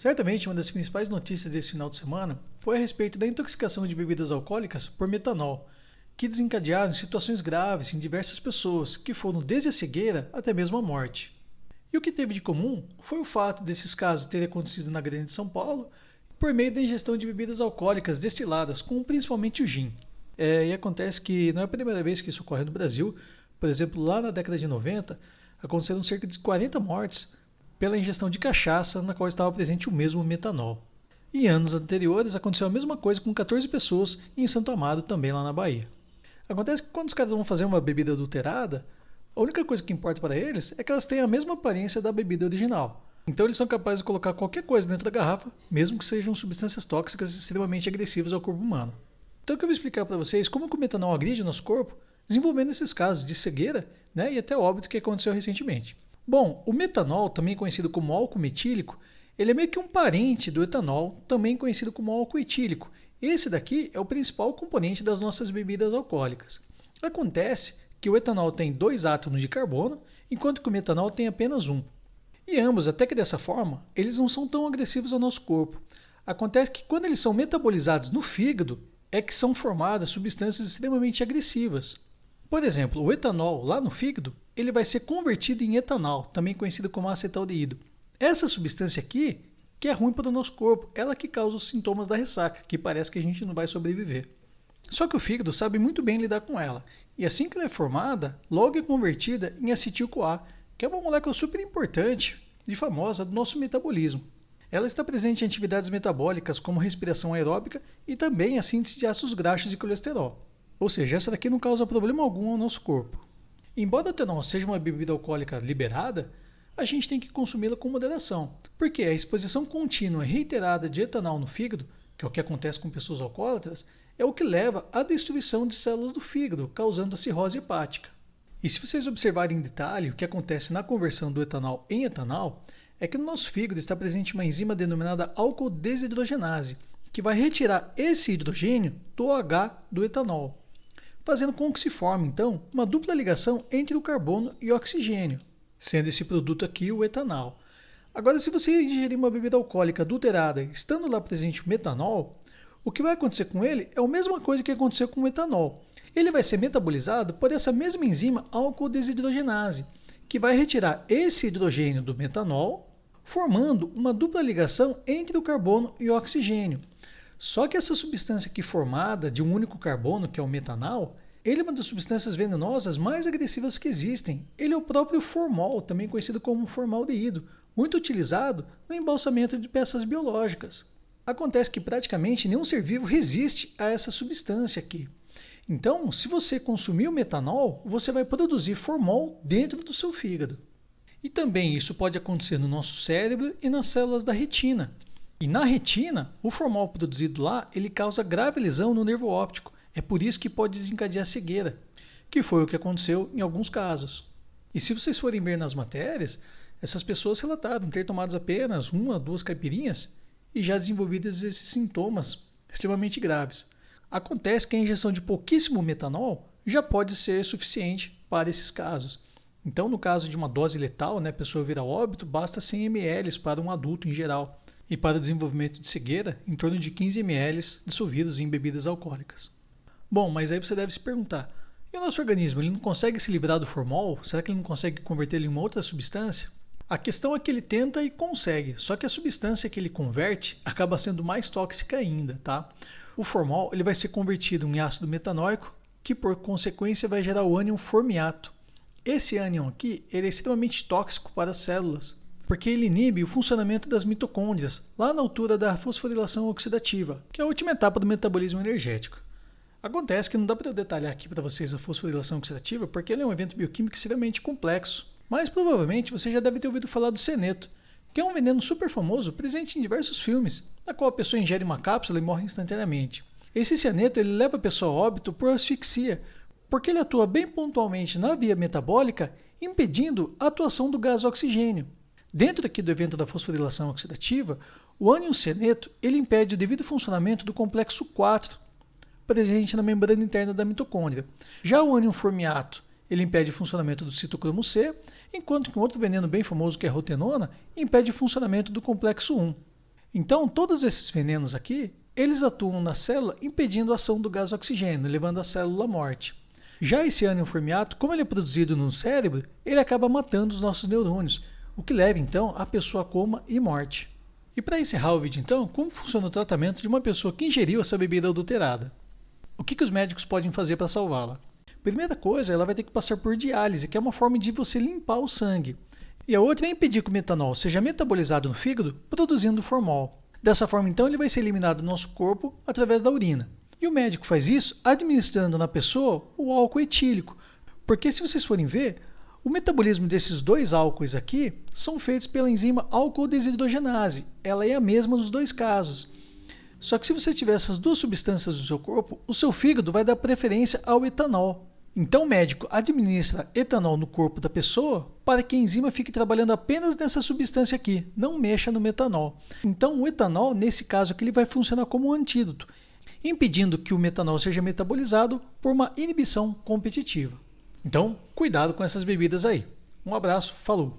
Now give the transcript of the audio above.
Certamente, uma das principais notícias desse final de semana foi a respeito da intoxicação de bebidas alcoólicas por metanol, que desencadearam situações graves em diversas pessoas, que foram desde a cegueira até mesmo a morte. E o que teve de comum foi o fato desses casos terem acontecido na Grande São Paulo por meio da ingestão de bebidas alcoólicas destiladas, como principalmente o gin. E acontece que não é a primeira vez que isso ocorre no Brasil. Por exemplo, lá na década de 90, aconteceram cerca de 40 mortes pela ingestão de cachaça na qual estava presente o mesmo metanol. Em anos anteriores aconteceu a mesma coisa com 14 pessoas em Santo Amaro, também lá na Bahia. Acontece que quando os caras vão fazer uma bebida adulterada, a única coisa que importa para eles é que elas tenham a mesma aparência da bebida original. Então eles são capazes de colocar qualquer coisa dentro da garrafa, mesmo que sejam substâncias tóxicas extremamente agressivas ao corpo humano. Então eu vou explicar para vocês como que o metanol agride o nosso corpo, desenvolvendo esses casos de cegueira, e até óbito que aconteceu recentemente. Bom, o metanol, também conhecido como álcool metílico, ele é meio que um parente do etanol, também conhecido como álcool etílico. Esse daqui é o principal componente das nossas bebidas alcoólicas. Acontece que o etanol tem 2 átomos de carbono, enquanto que o metanol tem apenas um. E ambos, até que dessa forma, eles não são tão agressivos ao nosso corpo. Acontece que quando eles são metabolizados no fígado, é que são formadas substâncias extremamente agressivas. Por exemplo, o etanol lá no fígado, ele vai ser convertido em etanol, também conhecido como acetaldeído. Essa substância aqui, que é ruim para o nosso corpo, ela que causa os sintomas da ressaca, que parece que a gente não vai sobreviver. Só que o fígado sabe muito bem lidar com ela, e assim que ela é formada, logo é convertida em acetil-CoA, que é uma molécula super importante e famosa do nosso metabolismo. Ela está presente em atividades metabólicas como respiração aeróbica e também a síntese de ácidos graxos e colesterol. Ou seja, essa daqui não causa problema algum ao nosso corpo. Embora o etanol seja uma bebida alcoólica liberada, a gente tem que consumi-la com moderação, porque a exposição contínua e reiterada de etanol no fígado, que é o que acontece com pessoas alcoólatras, é o que leva à destruição de células do fígado, causando a cirrose hepática. E se vocês observarem em detalhe o que acontece na conversão do etanol em etanol, é que no nosso fígado está presente uma enzima denominada álcool desidrogenase, que vai retirar esse hidrogênio do OH do etanol, fazendo com que se forme, então, uma dupla ligação entre o carbono e o oxigênio, sendo esse produto aqui o etanol. Agora, se você ingerir uma bebida alcoólica adulterada, estando lá presente o metanol, o que vai acontecer com ele é a mesma coisa que aconteceu com o etanol. Ele vai ser metabolizado por essa mesma enzima álcool desidrogenase, que vai retirar esse hidrogênio do metanol, formando uma dupla ligação entre o carbono e o oxigênio. Só que essa substância aqui formada de um único carbono, que é o metanol, ele é uma das substâncias venenosas mais agressivas que existem. Ele é o próprio formol, também conhecido como formaldeído, muito utilizado no embalsamento de peças biológicas. Acontece que praticamente nenhum ser vivo resiste a essa substância aqui. Então, se você consumir o metanol, você vai produzir formol dentro do seu fígado. E também isso pode acontecer no nosso cérebro e nas células da retina. E na retina, o formol produzido lá, ele causa grave lesão no nervo óptico. É por isso que pode desencadear cegueira, que foi o que aconteceu em alguns casos. E se vocês forem ver nas matérias, essas pessoas relataram ter tomado apenas 1 a 2 caipirinhas e já desenvolvidos esses sintomas extremamente graves. Acontece que a injeção de pouquíssimo metanol já pode ser suficiente para esses casos. Então, no caso de uma dose letal, a pessoa vir a óbito, basta 100 ml para um adulto em geral. E para o desenvolvimento de cegueira, em torno de 15 ml dissolvidos em bebidas alcoólicas. Bom, mas aí você deve se perguntar, e o nosso organismo, ele não consegue se livrar do formol? Será que ele não consegue converter ele em uma outra substância? A questão é que ele tenta e consegue, só que a substância que ele converte acaba sendo mais tóxica ainda, tá? O formol ele vai ser convertido em ácido metanóico, que por consequência vai gerar o ânion formiato. Esse ânion aqui ele é extremamente tóxico para as células, porque ele inibe o funcionamento das mitocôndrias, lá na altura da fosforilação oxidativa, que é a última etapa do metabolismo energético. Acontece que não dá para eu detalhar aqui para vocês a fosforilação oxidativa, porque ele é um evento bioquímico extremamente complexo. Mas provavelmente você já deve ter ouvido falar do ceneto, que é um veneno super famoso presente em diversos filmes, na qual a pessoa ingere uma cápsula e morre instantaneamente. Esse cianeto ele leva a pessoa a óbito por asfixia, porque ele atua bem pontualmente na via metabólica, impedindo a atuação do gás oxigênio. Dentro aqui do evento da fosforilação oxidativa, o ânion cianeto ele impede o devido funcionamento do complexo 4, presente na membrana interna da mitocôndria. Já o ânion formiato ele impede o funcionamento do citocromo C, enquanto que um outro veneno bem famoso, que é a rotenona, impede o funcionamento do complexo 1. Então, todos esses venenos aqui, eles atuam na célula impedindo a ação do gás oxigênio, levando a célula à morte. Já esse ânion formiato, como ele é produzido no cérebro, ele acaba matando os nossos neurônios, o que leva então a pessoa a coma e morte. E para encerrar o vídeo então, como funciona o tratamento de uma pessoa que ingeriu essa bebida adulterada? O que os médicos podem fazer para salvá-la? Primeira coisa, ela vai ter que passar por diálise, que é uma forma de você limpar o sangue. E a outra é impedir que o metanol seja metabolizado no fígado, produzindo formol. Dessa forma então ele vai ser eliminado do nosso corpo através da urina. E o médico faz isso administrando na pessoa o álcool etílico, porque se vocês forem ver, o metabolismo desses dois álcoois aqui são feitos pela enzima álcool desidrogenase. Ela é a mesma nos dois casos. Só que se você tiver essas duas substâncias no seu corpo, o seu fígado vai dar preferência ao etanol. Então o médico administra etanol no corpo da pessoa para que a enzima fique trabalhando apenas nessa substância aqui, não mexa no metanol. Então o etanol, nesse caso aqui, ele vai funcionar como um antídoto, impedindo que o metanol seja metabolizado por uma inibição competitiva. Então, cuidado com essas bebidas aí. Um abraço, falou!